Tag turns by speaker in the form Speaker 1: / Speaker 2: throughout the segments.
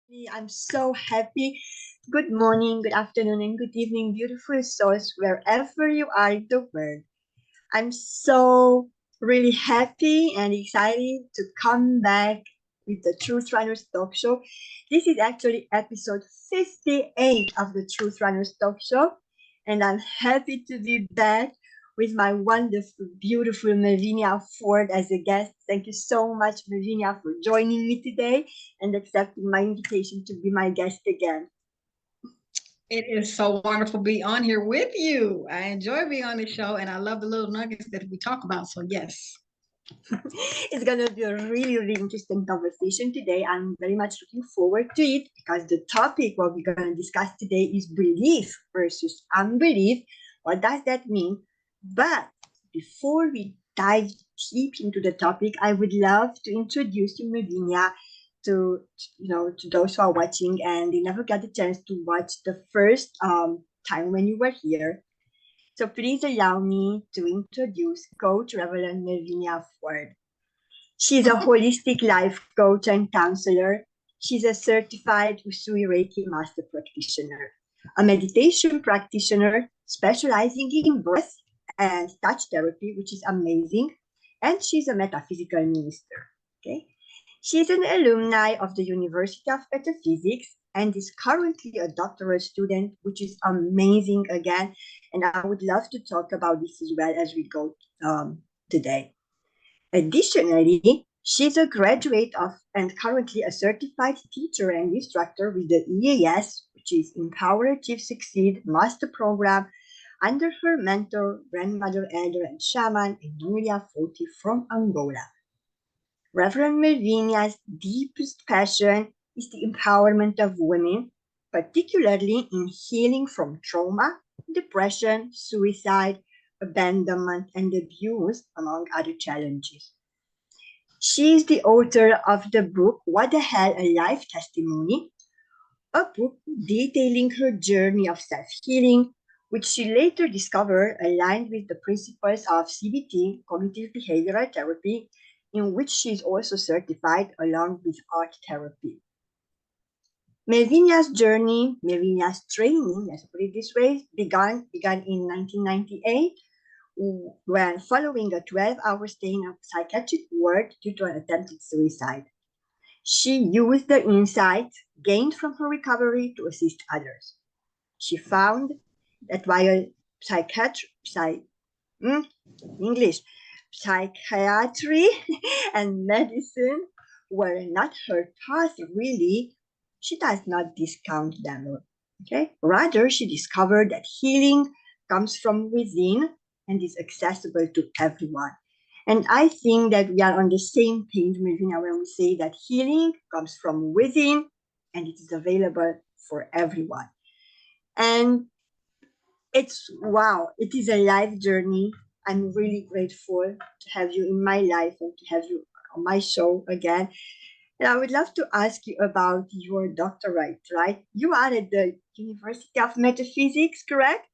Speaker 1: I'm so happy. Good morning, good afternoon, and good evening, beautiful souls, wherever you are in the world. I'm so really happy and excited to come back with the Truth Runners Talk Show. This is actually episode 58 of the Truth Runners Talk Show, and I'm happy to be back with my wonderful, beautiful Melvinia Ford as a guest. Thank you so much, Melvinia, for joining me today and accepting my invitation to be my guest again.
Speaker 2: It is so wonderful to be on here with you. I enjoy being on the show and I love the little nuggets that we talk about. So, yes.
Speaker 1: It's going to be a really, really interesting conversation today. I'm very much looking forward to it because the topic what we're going to discuss today is belief versus unbelief. What does that mean? But before we dive deep into the topic, I would love to introduce you, Melvinia, to to those who are watching and they never got the chance to watch the first time when you were here. So please allow me to introduce Coach Reverend Melvinia Ford. She's a holistic life coach and counselor. She's a certified Usui Reiki master practitioner, a meditation practitioner specializing in breath and touch therapy, which is amazing. And she's a metaphysical minister. Okay. She's an alumni of the University of Metaphysics and is currently a doctoral student, which is amazing again. And I would love to talk about this as well as we go today. Additionally, she's a graduate of and currently a certified teacher and instructor with the EAS, which is Empower Achieve Succeed Master Program, under her mentor, grandmother, elder, and shaman, Melvinia Ford from Angola. Reverend Melvinia's deepest passion is the empowerment of women, particularly in healing from trauma, depression, suicide, abandonment, and abuse, among other challenges. She is the author of the book What the Hell, a Life Testimony, a book detailing her journey of self-healing, which she later discovered aligned with the principles of CBT, cognitive behavioral therapy, in which she is also certified along with art therapy. Melvinia's journey, Melvinia's training, let's put it this way, began in 1998 when following a 12-hour stay in a psychiatric ward due to an attempted suicide. She used the insights gained from her recovery to assist others. She found that while psychiatry and medicine were not her path really, she does not discount them. Okay? Rather, she discovered that healing comes from within and is accessible to everyone. And I think that we are on the same page, Melvina, when we say that healing comes from within and it is available for everyone. And it's wow, it is a life journey. I'm really grateful to have you in my life and to have you on my show again. And I would love to ask you about your doctorate, right? You are at the University of Metaphysics, correct?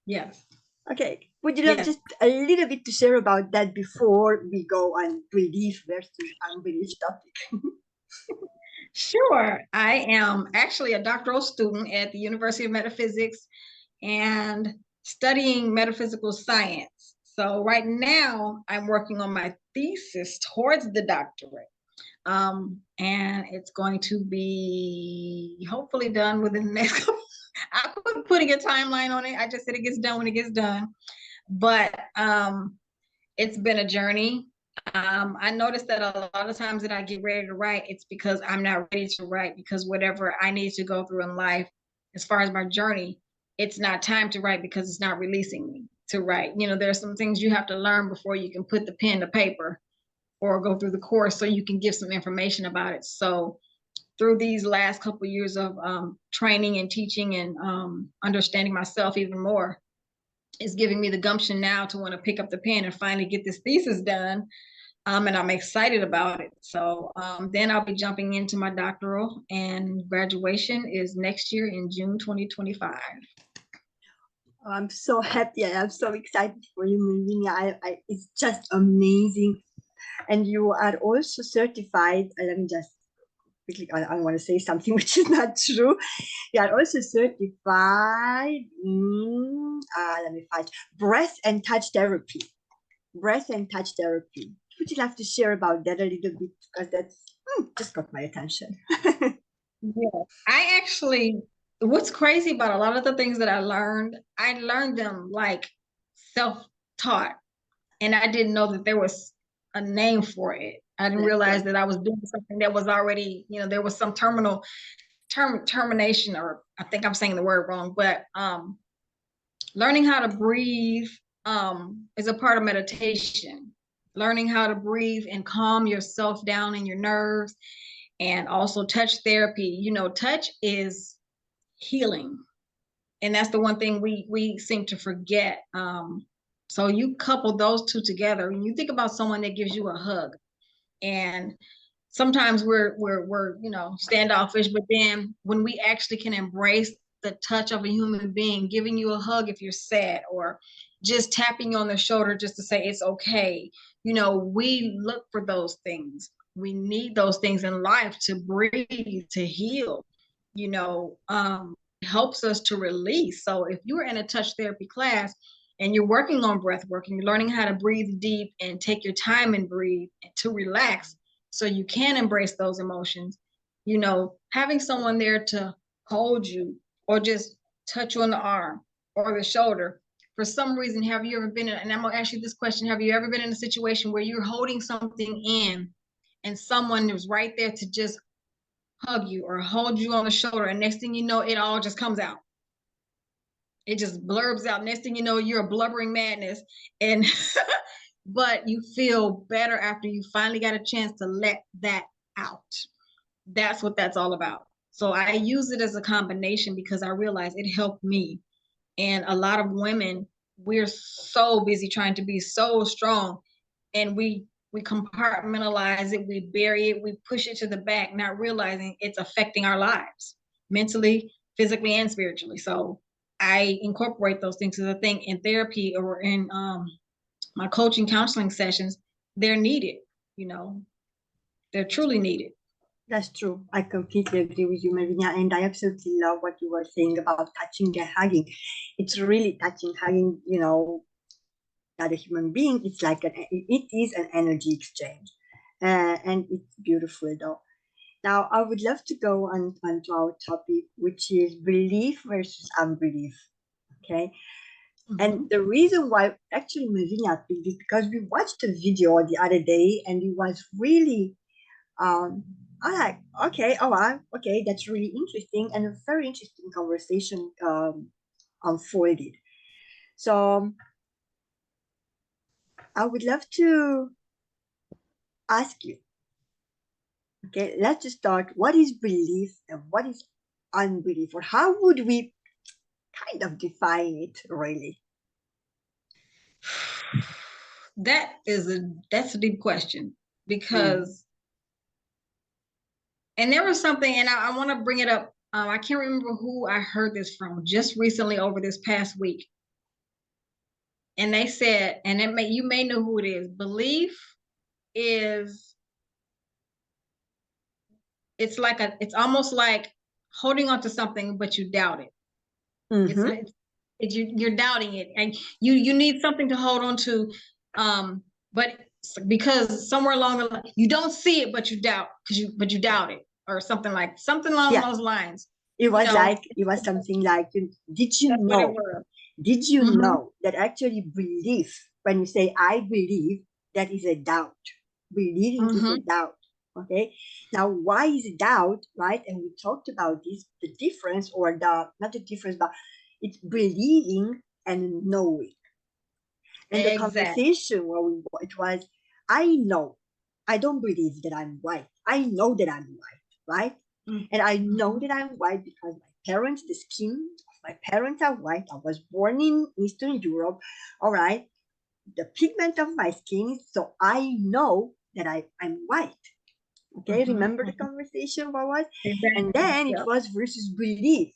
Speaker 2: Yes.
Speaker 1: Okay. Would you love just a little bit to share about that before we go on belief versus unbelief topic?
Speaker 2: Sure. I am actually a doctoral student at the University of Metaphysics and studying metaphysical science. So right now I'm working on my thesis towards the doctorate. And it's going to be hopefully done within the next couple. I put putting a timeline on it. I just said it gets done when it gets done. But it's been a journey. I noticed that a lot of times that I get ready to write, it's because I'm not ready to write, because whatever I need to go through in life, as far as my journey, it's not time to write because it's not releasing me to write. You know, there are some things you have to learn before you can put the pen to paper or go through the course so you can give some information about it. So through these last couple of years of training and teaching and understanding myself even more, is giving me the gumption now to want to pick up the pen and finally get this thesis done. And I'm excited about it. So then I'll be jumping into my doctoral, and graduation is next year in June 2025.
Speaker 1: I'm so happy. I'm so excited for you, Melvina. It's just amazing. And you are also certified. Let me just quickly, I want to say something which is not true. We are also certified in, let me find, breath and touch therapy. Breath and touch therapy. Would you like to share about that a little bit? Because that's just got my attention.
Speaker 2: Yeah. I actually, what's crazy about a lot of the things that I learned them like self-taught. And I didn't know that there was a name for it. I didn't realize that I was doing something that was already, there was some termination, or I think I'm saying the word wrong, but learning how to breathe is a part of meditation. Learning how to breathe and calm yourself down and your nerves, and also touch therapy. Touch is healing, and that's the one thing we seem to forget. So you couple those two together, and you think about someone that gives you a hug, and sometimes we're standoffish, but then when we actually can embrace the touch of a human being giving you a hug if you're sad, or just tapping you on the shoulder just to say it's okay, we look for those things. We need those things in life to breathe, to heal. Helps us to release. So if you're in a touch therapy class and you're working on breath work and you're learning how to breathe deep and take your time and breathe to relax so you can embrace those emotions, having someone there to hold you or just touch you on the arm or the shoulder. For some reason, have you ever been in, and I'm gonna ask you this question, have you ever been in a situation where you're holding something in and someone was right there to just hug you or hold you on the shoulder, and next thing you know, it all just comes out? It just blurbs out. Next thing you know, you're a blubbering madness, and but you feel better after you finally got a chance to let that out. That's what that's all about. So I use it as a combination because I realize it helped me. And a lot of women, we're so busy trying to be so strong, and we compartmentalize it, we bury it, we push it to the back, not realizing it's affecting our lives mentally, physically, and spiritually. So I incorporate those things as a thing in therapy or in my coaching counseling sessions. They're needed, they're truly needed.
Speaker 1: That's true. I completely agree with you, Melvinia, and I absolutely love what you were saying about touching and hugging. It's really touching, hugging, not a human being. It's like it is an energy exchange, and it's beautiful though. Now, I would love to go on to our topic, which is belief versus unbelief. Okay. And the reason why actually Melvinia picked is because we watched a video the other day, and it was really I like, okay, all right, okay, that's really interesting, and a very interesting conversation unfolded. So I would love to ask you, okay, let's just start. What is belief and what is unbelief, or how would we kind of define it, really?
Speaker 2: That's a deep question, because and there was something, and I want to bring it up. I can't remember who I heard this from just recently over this past week. And they said, and you may know who it is. Belief is, it's almost like holding on to something, but you doubt it. You're doubting it, and you need something to hold on to, but because somewhere along the line you don't see it, but you doubt, but you doubt it, or something along those lines.
Speaker 1: It was something like, did you know that actually belief, when you say I believe, that is a doubt. Believing is a doubt. Okay. Now, why is doubt, right? And we talked about this, the difference, or not the difference, but it's believing and knowing. And the conversation it was, I know, I don't believe that I'm white. I know that I'm white, right? And I know that I'm white because my parents, the skin of my parents are white. I was born in Eastern Europe, all right? The pigment of my skin, so I know that I'm white. Okay, remember the conversation? What was? And then it was versus belief.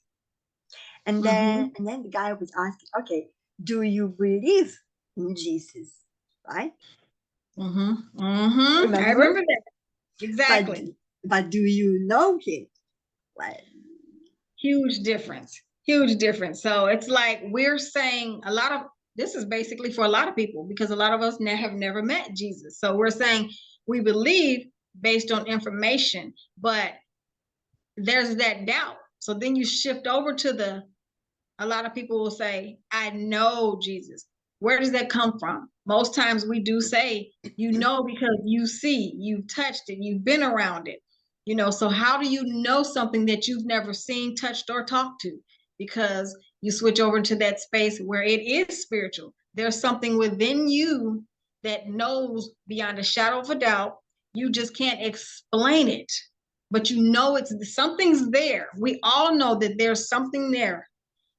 Speaker 1: And then the guy was asking, okay, do you believe in Jesus? Right?
Speaker 2: I remember that. Exactly.
Speaker 1: but do you know him? Well,
Speaker 2: Huge difference. Huge difference. So it's like we're saying a lot of this is basically for a lot of people because a lot of us have never met Jesus. So we're saying we believe based on information, but there's that doubt. So then you shift over to a lot of people will say, I know Jesus. Where does that come from? Most times we do say, you know, because you see, you've touched it, you've been around it. You know, so how do you know something that you've never seen, touched, or talked to? Because you switch over to that space where it is spiritual. There's something within you that knows beyond a shadow of a doubt. You just can't explain it, but you know it's something's there. We all know that there's something there.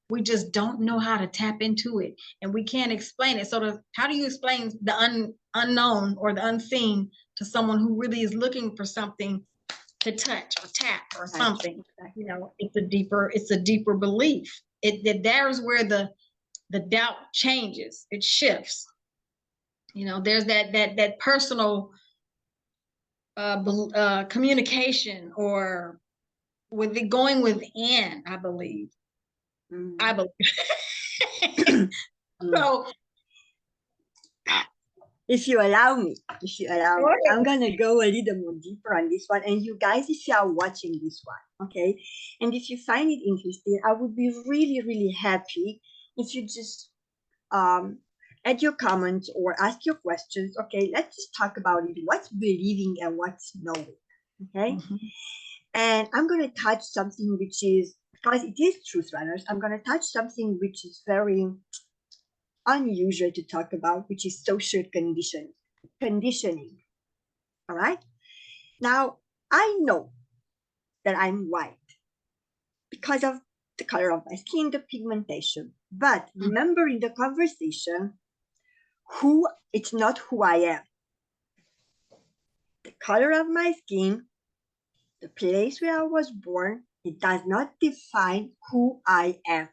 Speaker 2: We just don't know how to tap into it, and we can't explain it. So how do you explain the unknown or the unseen to someone who really is looking for something to touch or tap or something? You know, it's a deeper belief. There's where the doubt changes. It shifts. You know, there's that personal communication or with it going within, I believe. I believe. So
Speaker 1: if you allow me, I'm gonna go a little more deeper on this one. And you guys, if you are watching this one, okay, and if you find it interesting, I would be really, really happy if you just add your comments or ask your questions. Okay, let's just talk about it. What's believing and what's knowing? Okay, and I'm gonna touch something which is, because it is truth runners, I'm gonna touch something which is very unusual to talk about, which is social conditioning. All right. Now, I know that I'm white because of the color of my skin, the pigmentation. But remember in the conversation, it's not who I am. The color of my skin, the place where I was born, it does not define who I am.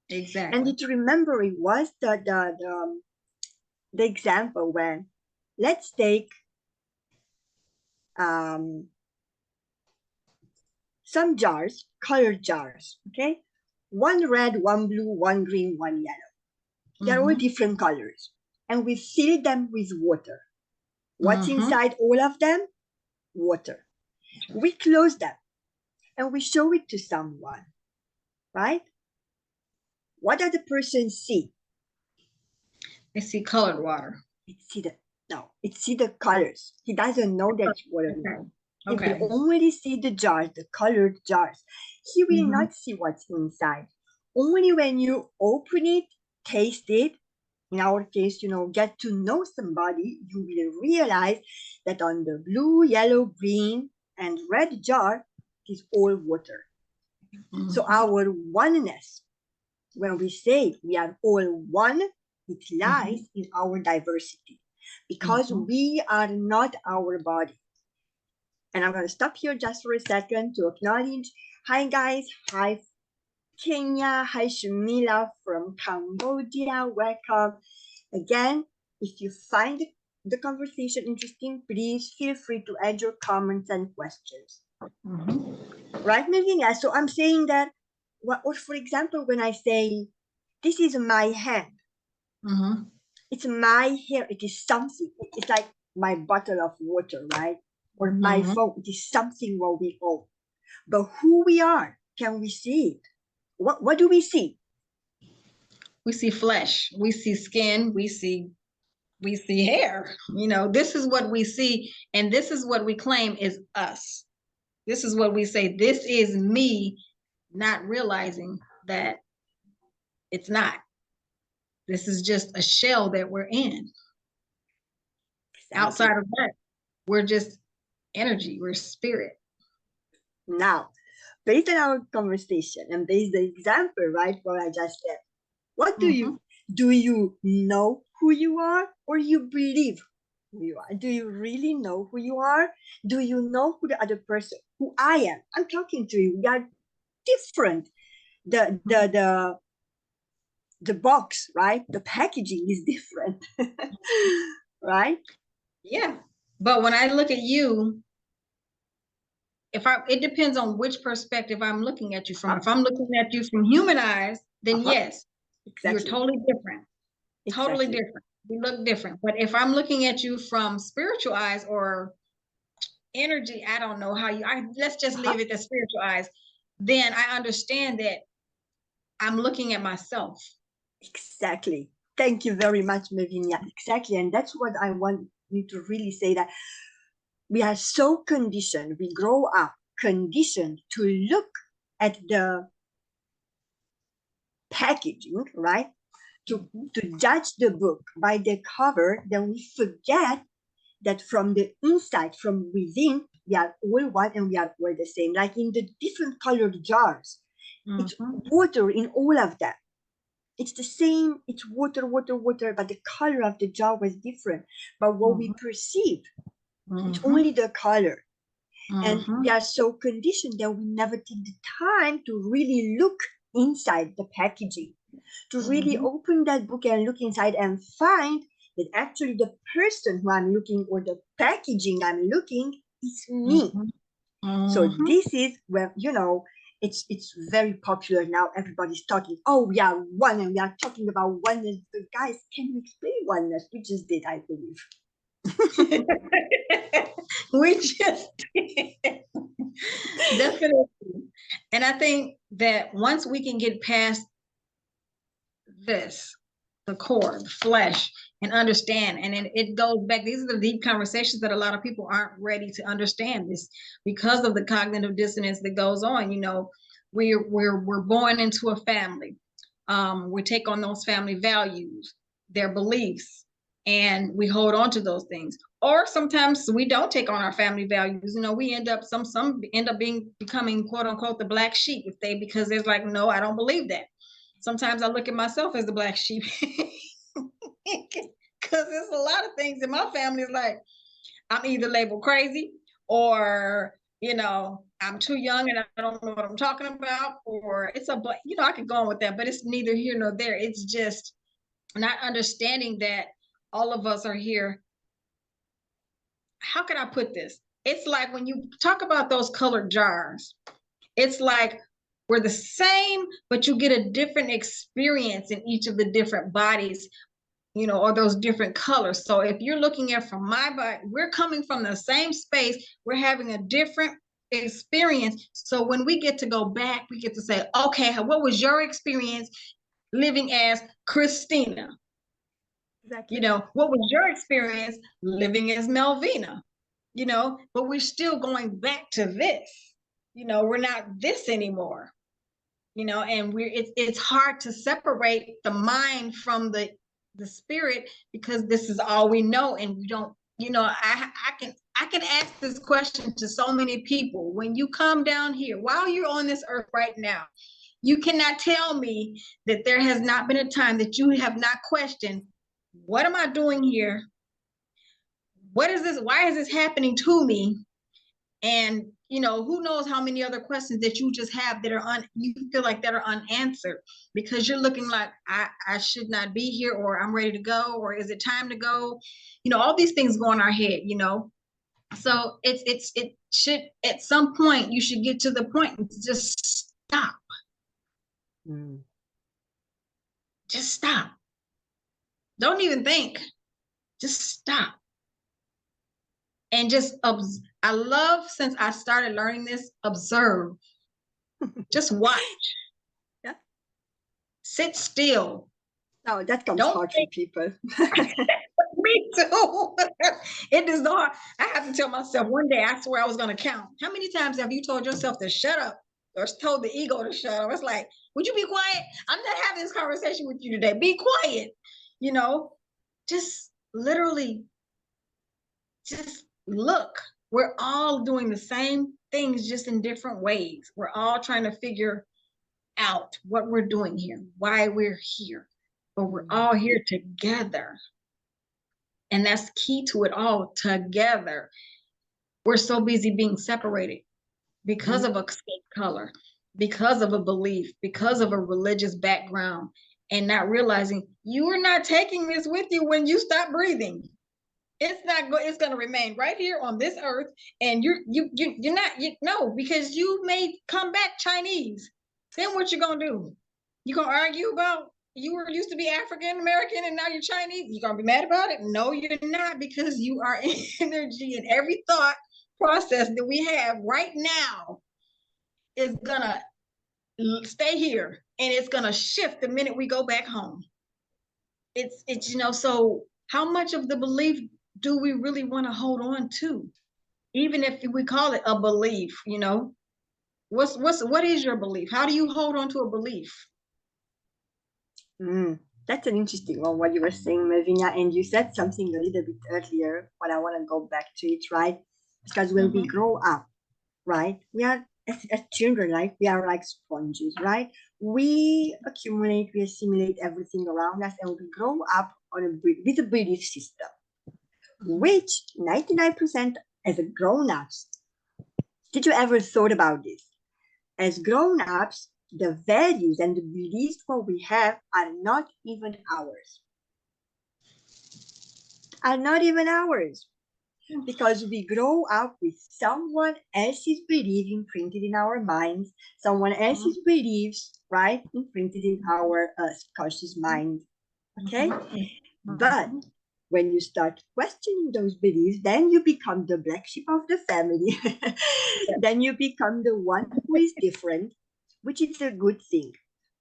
Speaker 2: Exactly.
Speaker 1: And remember, it was the example when, let's take some jars, colored jars, okay? One red, one blue, one green, one yellow. They're all different colors. And we fill them with water. What's inside all of them? Water. We close them and we show it to someone, right? What does the person see?
Speaker 2: They see colored water.
Speaker 1: It see the colors. He doesn't know that it's water. He will only see the jars, the colored jars. He will not see what's inside. Only when you open it, taste it, in our case, get to know somebody, you will realize that on the blue, yellow, green, and red jar, it is all water. So our oneness, when we say we are all one, it lies in our diversity, because we are not our body. And I'm going to stop here just for a second to acknowledge, hi guys, hi Kenya, hi Shamila from Cambodia, welcome. Again, if you find the conversation interesting, please feel free to add your comments and questions. Right, Melvinia? So I'm saying that, or for example, when I say, this is my hand, it's my hair, it is something. It's like my bottle of water, right? Or my phone, it is something what we own. But who we are, can we see it? What do we see?
Speaker 2: We see flesh, we see skin, we see hair. You know, this is what we see, and this is what we claim is us. This is what we say, this is me, not realizing that it's not. This is just a shell that we're in. Exactly. Outside of that, we're just energy, we're spirit.
Speaker 1: Now, based on our conversation and based on the example, right, what I just said, what do you know who you are, or you believe who you are? Do you really know who you are? Do you know who the other person, who I am? I'm talking to you. We are different. The box, right? The packaging is different, right?
Speaker 2: Yeah. But when I look at you, it depends on which perspective I'm looking at you from. If
Speaker 1: Uh,
Speaker 2: I'm looking at you from human eyes, then yes, you're
Speaker 1: exactly.
Speaker 2: totally different. Totally
Speaker 1: Exactly.
Speaker 2: different. We look different. But if I'm looking at you from spiritual eyes or energy, I don't know how let's just leave it as spiritual eyes, then I understand that I'm looking at myself.
Speaker 1: Exactly. Thank you very much, Melvinia. Exactly. And that's what I want you to really say, that we are so conditioned, we grow up conditioned to look at the packaging, right? To judge the book by the cover, then we forget that from the inside, from within, we are all one and we are all the same. Like in the different colored jars, it's water in all of them. It's the same, it's water, water, water, but the color of the jar was different. But what we perceive, it's only the color. And we are so conditioned that we never take the time to really look inside the packaging, to really open that book and look inside and find that actually the person who I'm looking, or the packaging I'm looking, is me. So this is where, it's very popular now. Everybody's talking, oh, we are one, and we are talking about oneness. But guys, can you explain oneness? We just did, I believe.
Speaker 2: We just did. Definitely. And I think that once we can get past this, the core, the flesh, and understand, and then it goes back, these are the deep conversations that a lot of people aren't ready to understand, this because of the cognitive dissonance that goes on. We're born into a family. We take on those family values, their beliefs, and we hold on to those things. Or sometimes we don't take on our family values. We end up some end up becoming quote unquote the black sheep, because there's like, no, I don't believe that. Sometimes I look at myself as the black sheep, because there's a lot of things in my family. Is like, I'm either labeled crazy, or I'm too young and I don't know what I'm talking about, or I could go on with that, but it's neither here nor there. It's just not understanding that all of us are here. How can I put this? It's like when you talk about those colored jars, it's like we're the same, but you get a different experience in each of the different bodies, or those different colors. So if you're looking at from my body, we're coming from the same space, we're having a different experience. So when we get to go back, we get to say, okay, what was your experience living as Christina?
Speaker 1: Exactly.
Speaker 2: What was your experience living as Melvina? But we're still going back to this. We're not this anymore. And it's hard to separate the mind from the spirit, because this is all we know, and we don't. I can ask this question to so many people. When you come down here, while you're on this earth right now, you cannot tell me that there has not been a time that you have not questioned, what am I doing here? What is this? Why is this happening to me? And who knows how many other questions that you just have that are you feel like that are unanswered, because you're looking like, I should not be here, or I'm ready to go, or is it time to go? All these things go in our head. So it should, at some point, you should get to the point and just stop. Just stop. Don't even think. Just stop. And just I love, since I started learning this, observe. Just watch.
Speaker 1: Yeah.
Speaker 2: Sit still.
Speaker 1: No, that comes hard for people.
Speaker 2: Me too. It is hard. I have to tell myself, one day I swear I was going to count. How many times have you told yourself to shut up, or told the ego to shut up? It's like, would you be quiet? I'm not having this conversation with you today. Be quiet. Just literally, just look. We're all doing the same things, just in different ways. We're all trying to figure out what we're doing here, why we're here, but we're all here together. And that's key to it all, together. We're so busy being separated because of a skin color, because of a belief, because of a religious background, and not realizing you are not taking this with you when you stop breathing. It's going to remain right here on this earth, and you're not, no, because you may come back Chinese. Then what you going to do? You going to argue about you were used to be African American and now you're Chinese? You going to be mad about it? No, you're not, because you are energy, and every thought process that we have right now is going to stay here, and it's going to shift the minute we go back home. It's so how much of the belief do we really want to hold on to, even if we call it a belief? What is your belief? How do you hold on to a belief?
Speaker 1: That's an interesting one, what you were saying, Melvinia, and you said something a little bit earlier, but I want to go back to it, right? Because when we grow up, right, we are as children, like we are like sponges, right? We accumulate, we assimilate everything around us, and we grow up with a belief system, which 99% as a grown-ups. Did you ever thought about this? As grown-ups, the values and the beliefs what we have are not even ours. Because we grow up with someone else's belief imprinted in our minds, someone else's beliefs, right, imprinted in our conscious mind. Okay? But when you start questioning those beliefs, then you become the black sheep of the family. Then you become the one who is different, which is a good thing.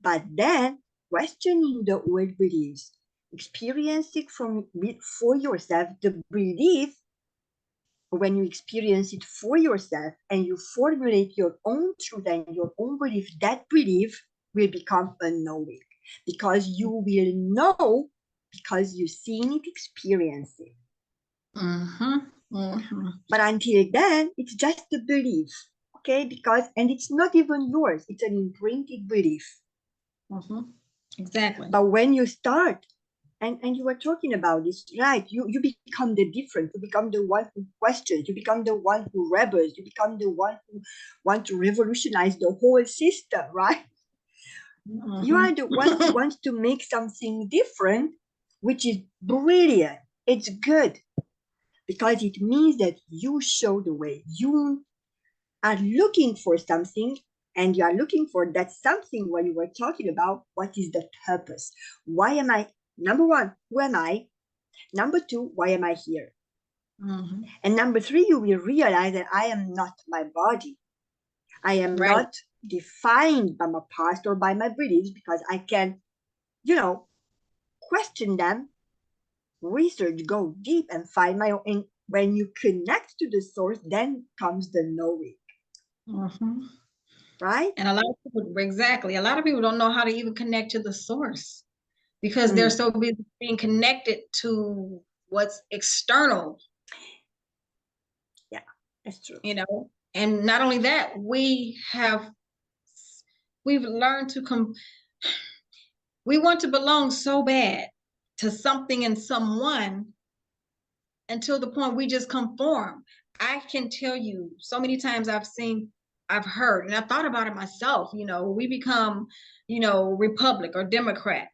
Speaker 1: But then questioning the old beliefs, experience it for yourself, the belief, when you experience it for yourself and you formulate your own truth and your own belief, that belief will become a knowing, because you will know because you've seen it, experienced it. But until then, it's just a belief, okay? And it's not even yours, it's an imprinted belief.
Speaker 2: Exactly.
Speaker 1: But when you start, and you were talking about this, right? You become the different. You become the one who questions. You become the one who rebels. You become the one who wants to revolutionize the whole system, right? You are the one who wants to make something different, which is brilliant. It's good, because it means that you show the way. You are looking for something, and you are looking for that something when you were talking about what is the purpose. Why am I? Number one, who am I? Number two, why am I here? And number three, you will realize that I am not my body. I am not defined by my past or by my beliefs, because I can, question them, research, go deep, and find my own. And when you connect to the source, then comes the knowing. Right?
Speaker 2: And a lot of people don't know how to even connect to the source, because they're so busy being connected to what's external.
Speaker 1: Yeah, that's true.
Speaker 2: And not only that, we've learned to we want to belong so bad to something and someone, until the point we just conform. I can tell you so many times I've heard, and I thought about it myself, we become, Republic or Democrat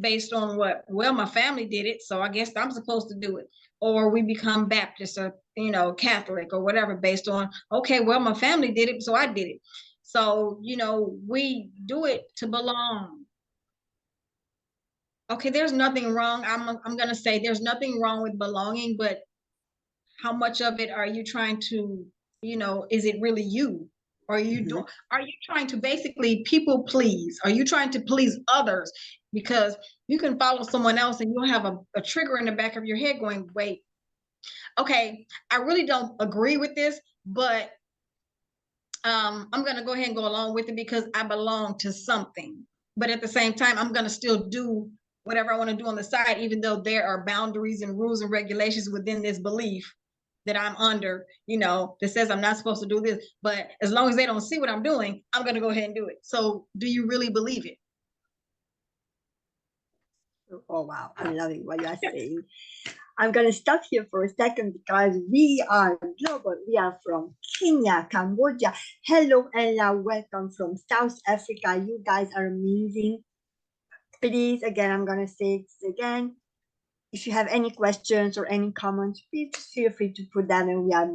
Speaker 2: based on my family did it, so I guess I'm supposed to do it. Or we become Baptist or, Catholic or whatever, based on, okay, well, my family did it, so I did it. So, we do it to belong. Okay, there's nothing wrong. I'm going to say there's nothing wrong with belonging, but how much of it are you trying to, is it really you? Are you trying to basically people please? Are you trying to please others? Because you can follow someone else and you'll have a trigger in the back of your head going, wait, okay, I really don't agree with this, but I'm going to go ahead and go along with it because I belong to something. But at the same time, I'm going to still do whatever I want to do on the side, even though there are boundaries and rules and regulations within this belief that I'm under, that says I'm not supposed to do this. But as long as they don't see what I'm doing, I'm going to go ahead and do it. So do you really believe it?
Speaker 1: Oh, wow. I'm loving what you're saying. I'm going to stop here for a second because we are global. We are from Kenya, Cambodia. Hello, Ella. Welcome from South Africa. You guys are amazing. Please, again, I'm going to say it again. if you have any questions or any comments, please feel free to put them, and we are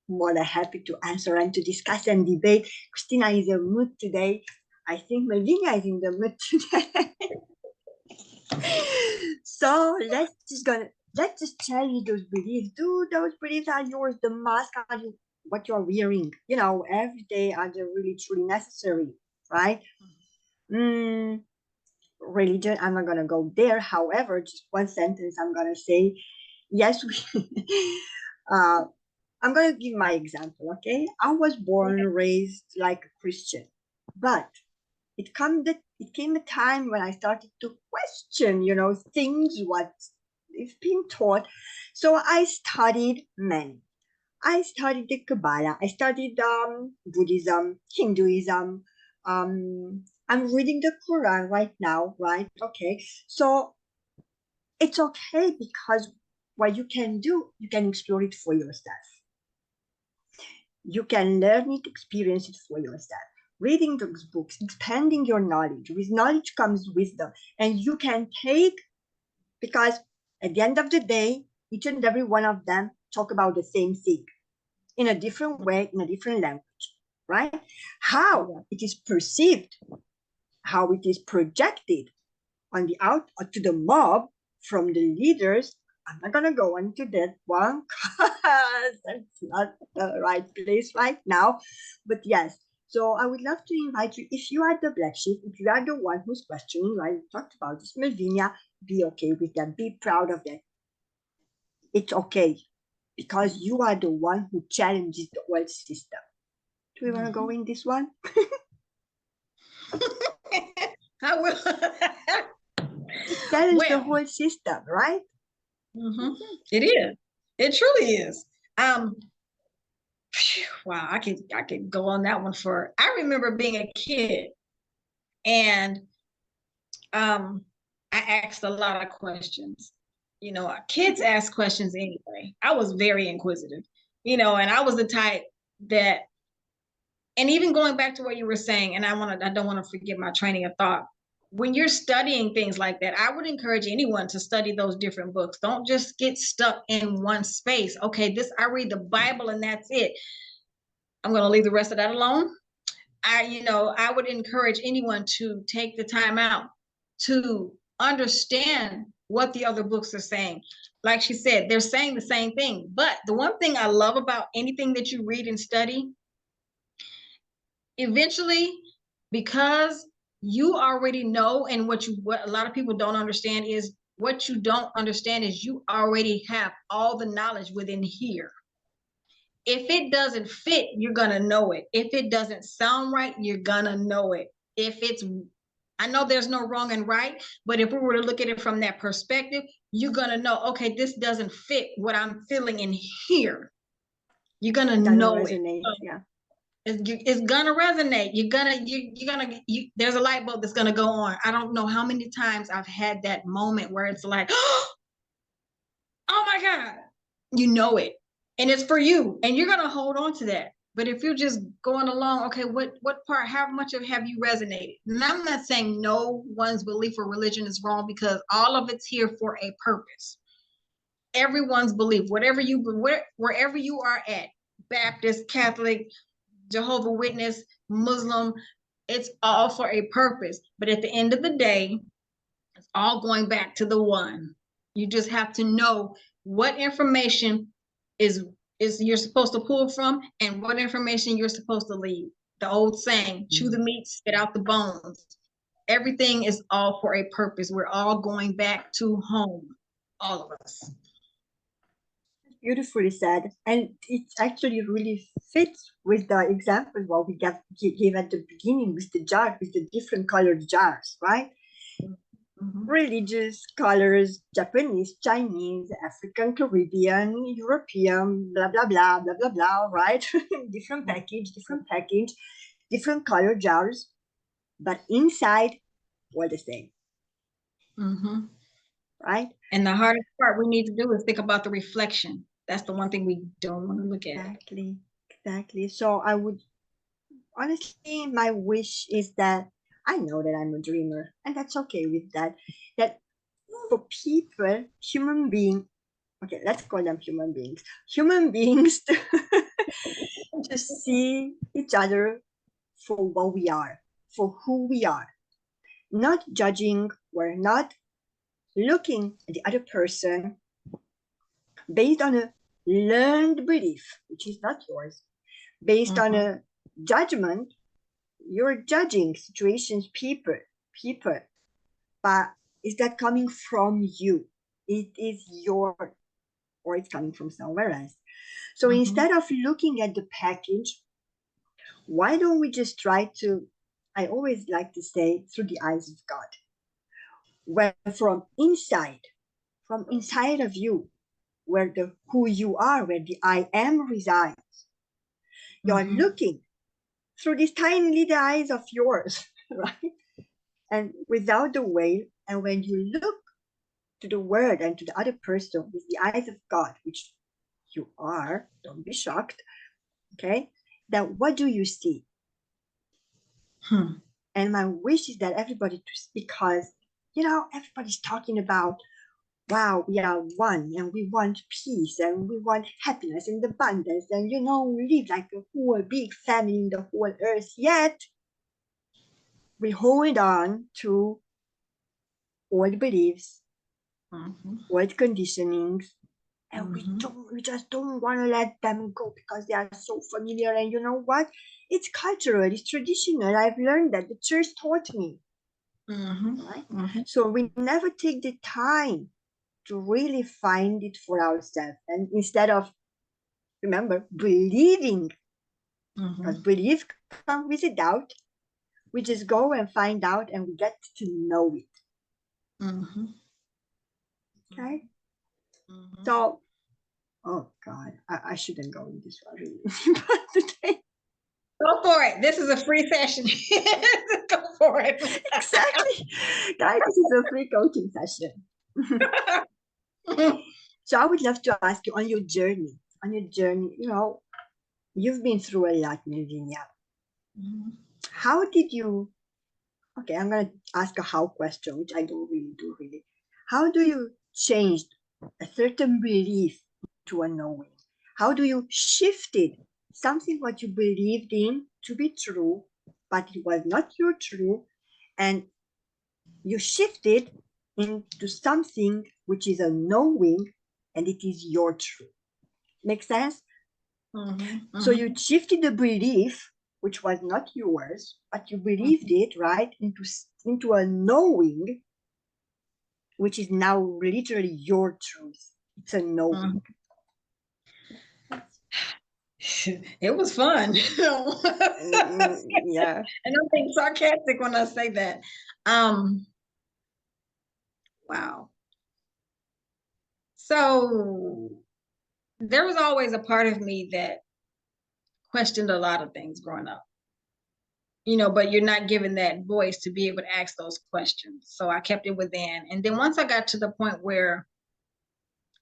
Speaker 1: more than happy to answer and to discuss and debate. Christina is in the mood today. I think Melvinia is in the mood today. So let's just challenge those beliefs. Do those beliefs are yours? The mask are you, what you're wearing? You know, every day are they really truly necessary, right? Religion, I'm not gonna go there. However, just one sentence I'm gonna say. Yes, I'm gonna give my example. Okay, I was born and raised like a Christian, but it came a time when I started to question, things what is being taught. So I studied many. I studied the Kabbalah. I studied Buddhism, Hinduism. I'm reading the Quran right now, right? Okay, so it's okay because what you can do, you can explore it for yourself. You can learn it, experience it for yourself. Reading those books, expanding your knowledge. With knowledge comes wisdom. And you can take, because at the end of the day, each and every one of them talk about the same thing in a different way, in a different language, right? How it is perceived, how it is projected on the out to the mob from the leaders. I'm not gonna go into that one because that's not the right place right now. But yes, so I would love to invite you, if you are the black sheep, if you are the one who's questioning, right? We talked about this, Melvinia, be okay with that, be proud of that. It's okay because you are the one who challenges the old system. Do we want to go in this one?
Speaker 2: I will.
Speaker 1: Challenge the whole system, right?
Speaker 2: It is. It truly is. Wow, I could go on that one for. I remember being a kid, and I asked a lot of questions. Kids ask questions anyway. I was very inquisitive, and I was the type that, and even going back to what you were saying, and I don't want to forget my training of thought. When you're studying things like that, I would encourage anyone to study those different books. Don't just get stuck in one space. Okay, I read the Bible and that's it. I'm going to leave the rest of that alone. I would encourage anyone to take the time out to understand what the other books are saying. Like she said, they're saying the same thing. But the one thing I love about anything that you read and study, eventually, because you already know, and what a lot of people don't understand is, what you don't understand is you already have all the knowledge within here. If it doesn't fit, you're gonna know it. If it doesn't sound right, you're gonna know it. I know there's no wrong and right, but if we were to look at it from that perspective, you're gonna know, okay, this doesn't fit what I'm feeling in here. You're gonna know resonate, it.
Speaker 1: Yeah.
Speaker 2: It's gonna resonate. There's a light bulb that's gonna go on. I don't know how many times I've had that moment where it's like, oh my God, you know it. And it's for you. And you're gonna hold on to that. But if you're just going along, okay, what part, how much have you resonated? And I'm not saying no one's belief or religion is wrong, because all of it's here for a purpose. Everyone's belief, wherever you are at, Baptist, Catholic, Jehovah's Witness, Muslim, it's all for a purpose. But at the end of the day, it's all going back to the one. You just have to know what information is you're supposed to pull from, and what information you're supposed to leave. The old saying, chew the meat, spit out the bones. Everything is all for a purpose. We're all going back to home, all of us.
Speaker 1: Beautifully said. And it actually really fits with the example what we gave at the beginning with the jar, with the different colored jars, right? Religious colors, Japanese, Chinese, African, Caribbean, European, blah, blah, blah, blah, blah, blah, right? different package, different color jars, but inside, all the same. Right?
Speaker 2: And the hardest part we need to do is think about the reflection. That's the one thing we don't want to look at.
Speaker 1: Exactly. So I would, honestly, my wish is that, I know that I'm a dreamer, and that's okay with that. That for people, human beings, okay, let's call them human beings to see each other for what we are, for who we are, not judging. We're not looking at the other person based on a learned belief, which is not yours, based on a judgment. You're judging situations, people, but is that coming from you? It is your, or it's coming from somewhere else. So instead of looking at the package, why don't we just try to, I always like to say, through the eyes of God, where from inside of you, where the who you are, where the I am resides, you're looking through these tiny little eyes of yours, right? And without the veil, and when you look to the word and to the other person with the eyes of God, which you are, don't be shocked, okay? Then what do you see? And my wish is that everybody, because, everybody's talking about, wow, we are one and we want peace and we want happiness and abundance and, we live like a whole big family in the whole earth, yet we hold on to old beliefs, old conditionings, and we just don't want to let them go because they are so familiar. And you know what? It's cultural, it's traditional. I've learned that the church taught me. Right? So we never take the time to really find it for ourselves. And instead of, remember, believing, because belief comes with a doubt, we just go and find out and we get to know it. Okay? So, oh God, I shouldn't go in this one really. But today,
Speaker 2: go for it. This is a free session. Go for it.
Speaker 1: Exactly. Guys, this is a free coaching session. So I would love to ask you on your journey, you've been through a lot, Melvinia. How did you, okay, I'm going to ask a how question, which I don't really do really. How do you change a certain belief to a knowing? How do you shifted something what you believed in to be true, but it was not your true, and you shifted into something which is a knowing, and it is your truth. Make sense? So you shifted the belief, which was not yours, but you believed it, right, into a knowing, which is now literally your truth. It's a knowing.
Speaker 2: It was fun.
Speaker 1: Yeah.
Speaker 2: And I'm being sarcastic when I say that. Wow. So there was always a part of me that questioned a lot of things growing up. But you're not given that voice to be able to ask those questions. So I kept it within. And then once I got to the point where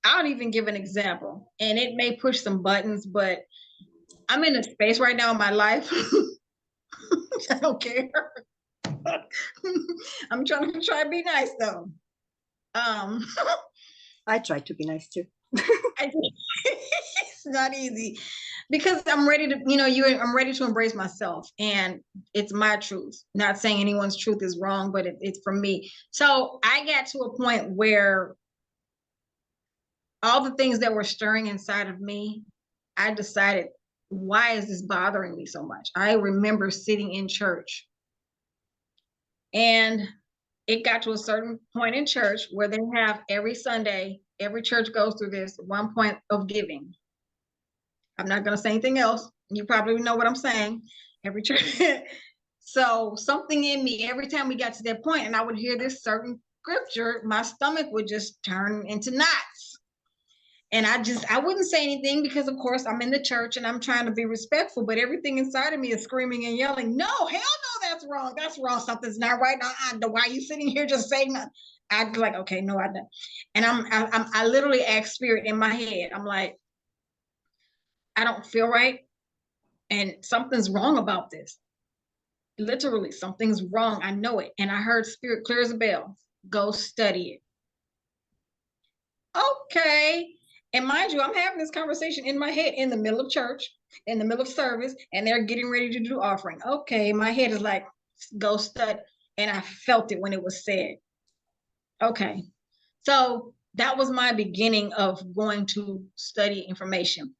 Speaker 2: I'll even give an example, and it may push some buttons, but I'm in a space right now in my life. I don't care. I'm trying to be nice though.
Speaker 1: I try to be nice too.
Speaker 2: It's not easy because I'm ready to, I'm ready to embrace myself, and it's my truth. Not saying anyone's truth is wrong, but it's for me. So I got to a point where all the things that were stirring inside of me, I decided, why is this bothering me so much? I remember sitting in church, and it got to a certain point in church where they have every Sunday, every church goes through this one point of giving. I'm not going to say anything else. You probably know what I'm saying. Every church. So something in me, every time we got to that point and I would hear this certain scripture, my stomach would just turn into knots. And I wouldn't say anything because, of course, I'm in the church and I'm trying to be respectful, but everything inside of me is screaming and yelling, no, hell no, that's wrong. That's wrong. Something's not right. Why are you sitting here just saying that? I'd be like, okay, no, I don't. And I literally asked spirit in my head. I'm like, I don't feel right. And something's wrong about this. Literally, something's wrong. I know it. And I heard spirit clear as a bell. Go study it. okay. And mind you, I'm having this conversation in my head in the middle of church, in the middle of service, and they're getting ready to do offering. Okay, my head is like, go study. And I felt it when it was said. Okay. So that was my beginning of going to study information.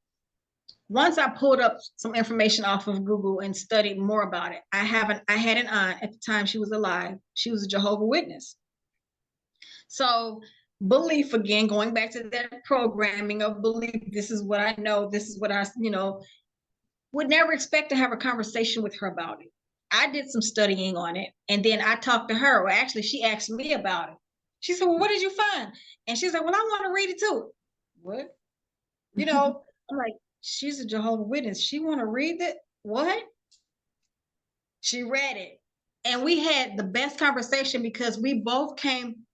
Speaker 2: Once I pulled up some information off of Google and studied more about it, I had an aunt at the time, she was alive. She was a Jehovah's Witness. So belief, again, going back to that programming of belief, this is what I know, this is what I, would never expect to have a conversation with her about it. I did some studying on it, and then I talked to her. Well, actually, she asked me about it. She said, well, what did you find? And she's like, well, I want to read it too. What? I'm like, she's a Jehovah's Witness. She want to read it? What? She read it. And we had the best conversation because we both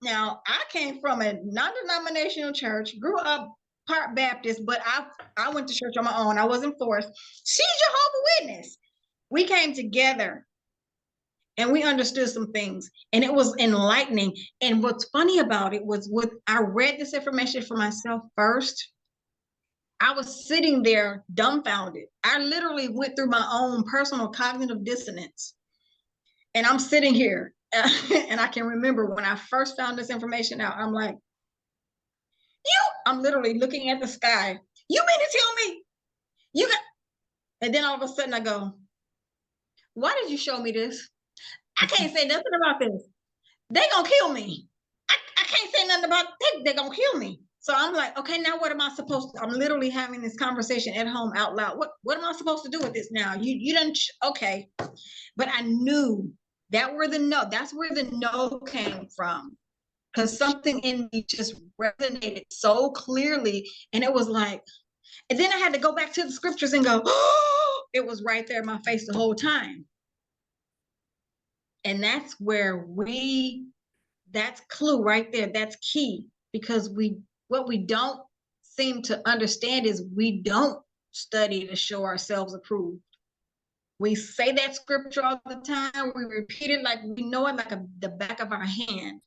Speaker 2: now I came from a non-denominational church, grew up part Baptist, but I went to church on my own. I wasn't forced. She's Jehovah's Witness. We came together and we understood some things, and it was enlightening. And what's funny about it was I read this information for myself first. I was sitting there dumbfounded. I literally went through my own personal cognitive dissonance. And I'm sitting here, and I can remember when I first found this information out, I'm like, I'm literally looking at the sky. You mean to tell me you got, and then all of a sudden I go, why did you show me this? I can't say nothing about this. They gonna kill me. I can't say nothing about they gonna kill me. So I'm like, okay, now what am I supposed to? I'm literally having this conversation at home out loud. What am I supposed to do with this now? You didn't, okay. But I knew that's where the no came from. Because something in me just resonated so clearly. And it was like, and then I had to go back to the scriptures and go, oh, it was right there in my face the whole time. And that's where that's clue right there. That's key, because what we don't seem to understand is we don't study to show ourselves approved. We say that scripture all the time. We repeat it like we know it like the back of our hand,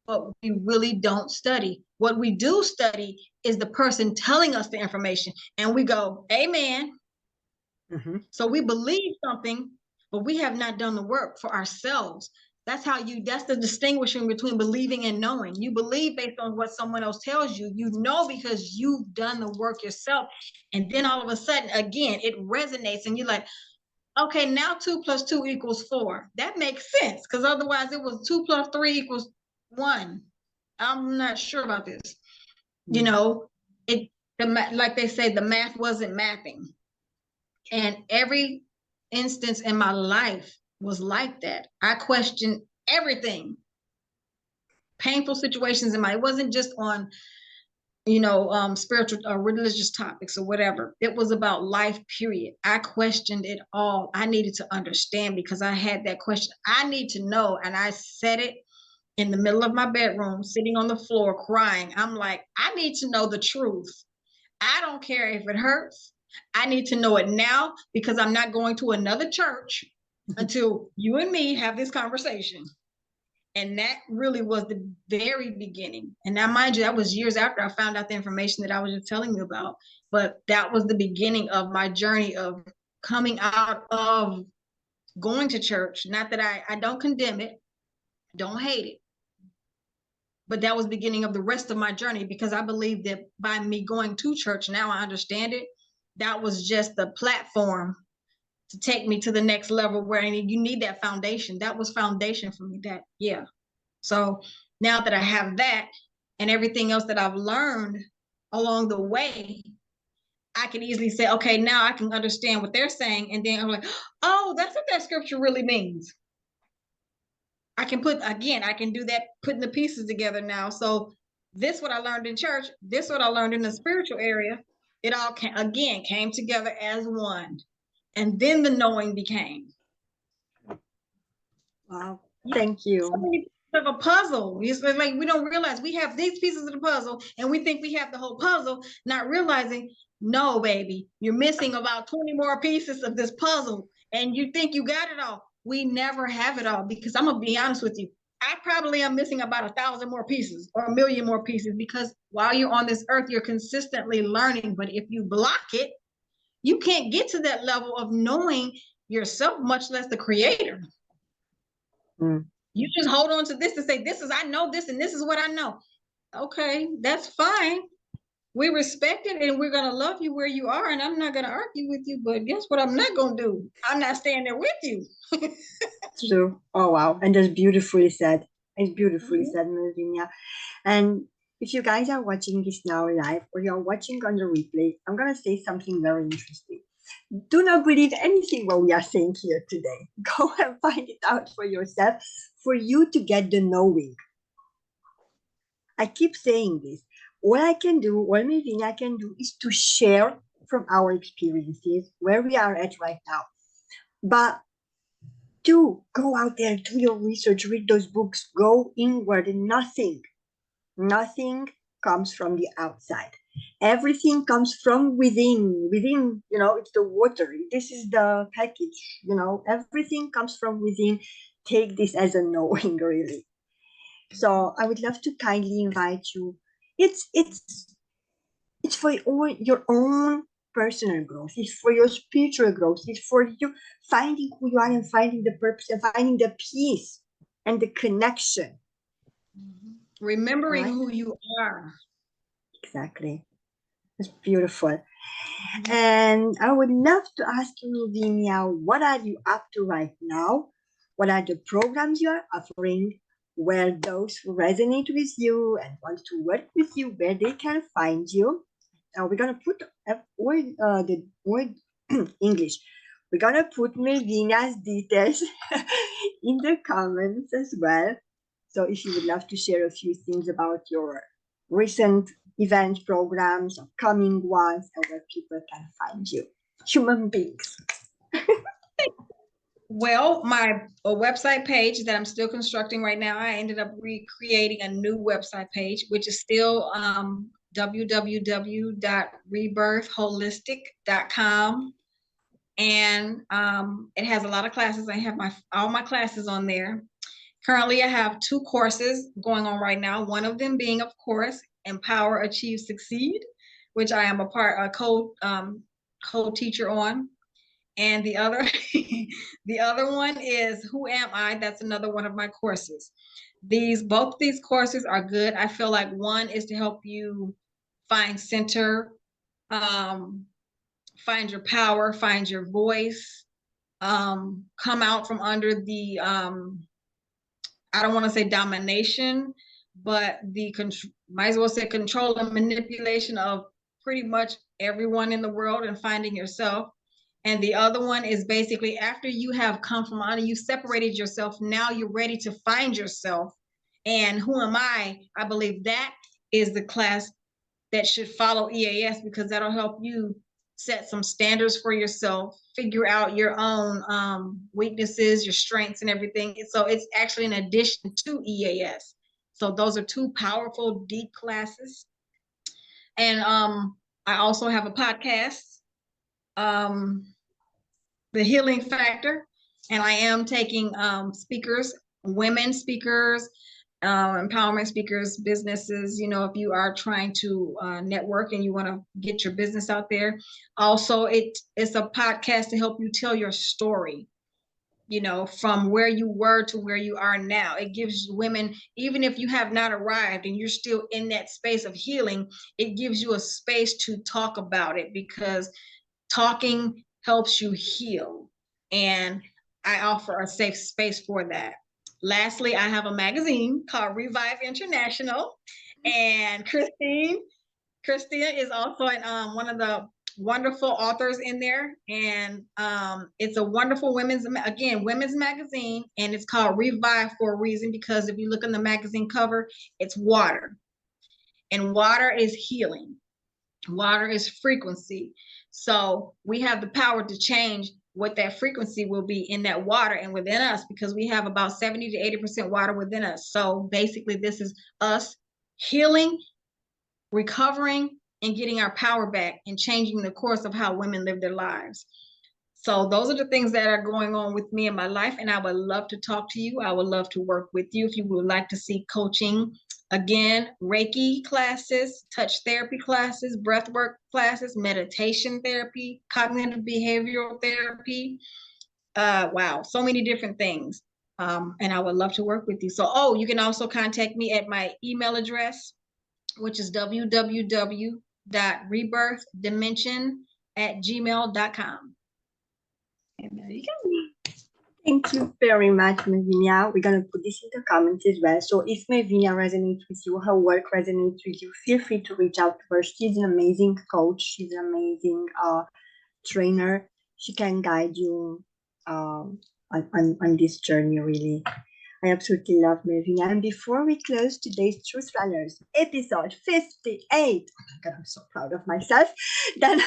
Speaker 2: but we really don't study. What we do study is the person telling us the information, and we go, amen. Mm-hmm. So we believe something, but we have not done the work for ourselves. That's the distinguishing between believing and knowing. You believe based on what someone else tells you. You know because you've done the work yourself. And then all of a sudden, again, it resonates and you're like, okay, now 2 + 2 = 4. That makes sense, because otherwise it was 2 + 3 = 1. I'm not sure about this. Like they say, the math wasn't mathing. And every instance in my life was like that. I questioned everything. Painful situations it wasn't just on, spiritual or religious topics or whatever. It was about life, period. I questioned it all. I needed to understand because I had that question. I need to know. And I said it in the middle of my bedroom, sitting on the floor, crying. I'm like, I need to know the truth. I don't care if it hurts. I need to know it now, because I'm not going to another church until you and me have this conversation. And that really was the very beginning. And now, mind you, that was years after I found out the information that I was just telling you about. But that was the beginning of my journey of coming out of going to church. Not that I don't condemn it, don't hate it. But that was the beginning of the rest of my journey, because I believe that by me going to church, now I understand it. That was just the platform to take me to the next level, where you need that foundation. That was foundation for me. So now that I have that and everything else that I've learned along the way, I can easily say, okay, now I can understand what they're saying. And then I'm like, oh, that's what that scripture really means. I can do that, putting the pieces together now. So this, what I learned in church, this, what I learned in the spiritual area, it all came together as one. And then the knowing became.
Speaker 1: Wow, thank you.
Speaker 2: So many pieces of a puzzle. It's like we don't realize we have these pieces of the puzzle, and we think we have the whole puzzle, not realizing, no, baby, you're missing about 20 more pieces of this puzzle, and you think you got it all. We never have it all, because I'm gonna be honest with you, I probably am missing about 1,000 more pieces or 1,000,000 more pieces, because while you're on this earth, you're consistently learning. But if you block it, you can't get to that level of knowing yourself, much less the creator. You just hold on to this to say, this is, I know this, and this is what I know. Okay, that's fine. We respect it, and we're going to love you where you are, and I'm not going to argue with you. But guess what I'm not going to do? I'm not staying there with you.
Speaker 1: True. Oh, wow. And that's beautifully said. It's beautifully said, Melvinia. And if you guys are watching this now live, or you're watching on the replay, I'm going to say something very interesting. Do not believe anything what we are saying here today. Go and find it out for yourself, for you to get the knowing. I keep saying this. What I can do, what Melvinia can do, is to share from our experiences where we are at right now. But do go out there, do your research, read those books, go inward. Nothing comes from the outside. Everything comes from within, it's the water. This is the package, everything comes from within. Take this as a knowing, really. So I would love to kindly invite you. It's for your own personal growth. It's for your spiritual growth. It's for you finding who you are and finding the purpose and finding the peace and the connection.
Speaker 2: Remembering who you are.
Speaker 1: Exactly. It's beautiful. And I would love to ask you, Melvinia, what are you up to right now? What are the programs you are offering? Where those who resonate with you and want to work with you, where they can find you? We're gonna put the word English. We're gonna put Melvinia's details in the comments as well. So if you would love to share a few things about your recent event programs, upcoming ones, and where people can find you, human beings.
Speaker 2: Well, my website page that I'm still constructing right now, I ended up recreating a new website page, which is still www.rebirthholistic.com. And it has a lot of classes. I have all my classes on there. Currently, I have 2 courses going on right now. One of them being, of course, Empower, Achieve, Succeed, which I am a co-teacher on. And the other one is Who Am I? That's another one of my courses. Both these courses are good. I feel like one is to help you find center, find your power, find your voice, come out from under the I don't want to say domination, but might as well say control and manipulation of pretty much everyone in the world, and finding yourself. And the other one is basically after you have come from under, you separated yourself, now you're ready to find yourself. And Who Am I? I believe that is the class that should follow EAS, because that'll help you set some standards for yourself, figure out your own weaknesses, your strengths, and everything. So it's actually an addition to EAS. So those are 2 powerful, deep classes. And I also have a podcast, The Healing Factor, and I am taking speakers, women speakers, empowerment speakers, businesses, if you are trying to network and you want to get your business out there. Also, it's a podcast to help you tell your story, from where you were to where you are now. It gives women, even if you have not arrived and you're still in that space of healing, it gives you a space to talk about it, because talking helps you heal. And I offer a safe space for that. Lastly, I have a magazine called Revive International, and Christina is also one of the wonderful authors in there, and it's a wonderful women's magazine, and it's called Revive for a reason, because if you look on the magazine cover, it's water, and water is healing. Water is frequency. So we have the power to change what that frequency will be in that water and within us, because we have about 70 to 80% water within us. So basically, this is us healing, recovering, and getting our power back, and changing the course of how women live their lives. So those are the things that are going on with me in my life, and I would love to talk to you. I would love to work with you if you would like to see coaching. Again, Reiki classes, touch therapy classes, breathwork classes, meditation therapy, cognitive behavioral therapy. Wow, so many different things. And I would love to work with you. So, you can also contact me at my email address, which is www.rebirthdimension@gmail.com. And there you go.
Speaker 1: Thank you very much, Melvinia. We're going to put this in the comments as well. So if Melvinia resonates with you, her work resonates with you, feel free to reach out to her. She's an amazing coach. She's an amazing trainer. She can guide you on this journey, really. I absolutely love Melvinia. And before we close today's Truth Runners episode 58, oh my God, I'm so proud of myself. Then,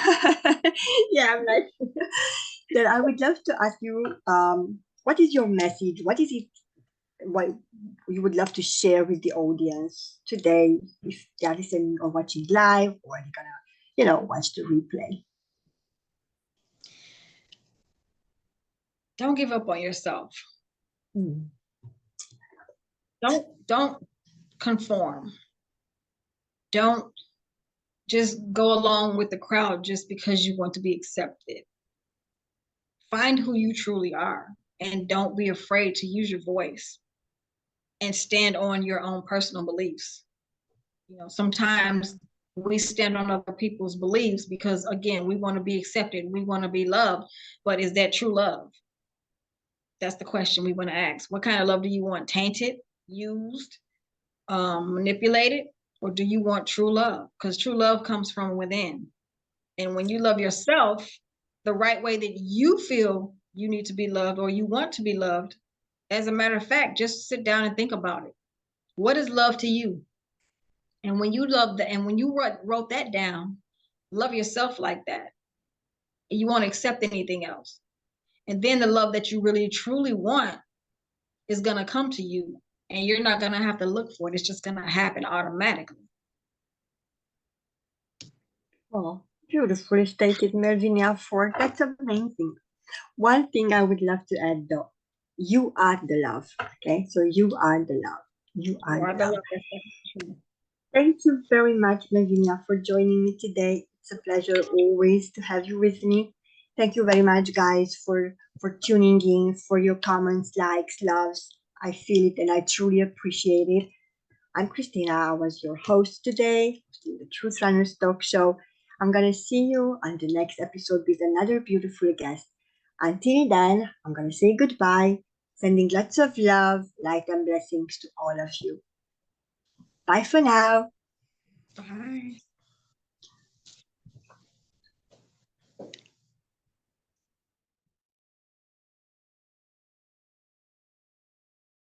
Speaker 1: yeah, I'm like, then I would love to ask you, what is your message? What is it? What you would love to share with the audience today, if they are listening or watching live, or they're gonna, watch the replay?
Speaker 2: Don't give up on yourself.
Speaker 1: Mm.
Speaker 2: Don't conform. Don't just go along with the crowd just because you want to be accepted. Find who you truly are, and don't be afraid to use your voice and stand on your own personal beliefs. Sometimes we stand on other people's beliefs because, again, we want to be accepted, we want to be loved, but is that true love? That's the question we want to ask. What kind of love do you want? Tainted, used, manipulated, or do you want true love? Because true love comes from within. And when you love yourself the right way that you feel you need to be loved or you want to be loved, as a matter of fact, just sit down and think about it. What is love to you? And when you love that, and when you wrote that down, love yourself like that, you won't accept anything else. And then the love that you really truly want is going to come to you, and you're not going to have to look for it. It's just going to happen automatically.
Speaker 1: Oh, beautifully stated, Melvinia Ford. That's amazing. One thing I would love to add, though, you are the love. Okay, so you are the love. You are the love. Thank you very much, Melvinia, for joining me today. It's a pleasure always to have you with me. Thank you very much, guys, for tuning in, for your comments, likes, loves. I feel it and I truly appreciate it. I'm Christina. I was your host today, hosting the Truth Runners Talk Show. I'm going to see you on the next episode with another beautiful guest. Until then, I'm going to say goodbye, sending lots of love, light, and blessings to all of you. Bye for now.
Speaker 2: Bye.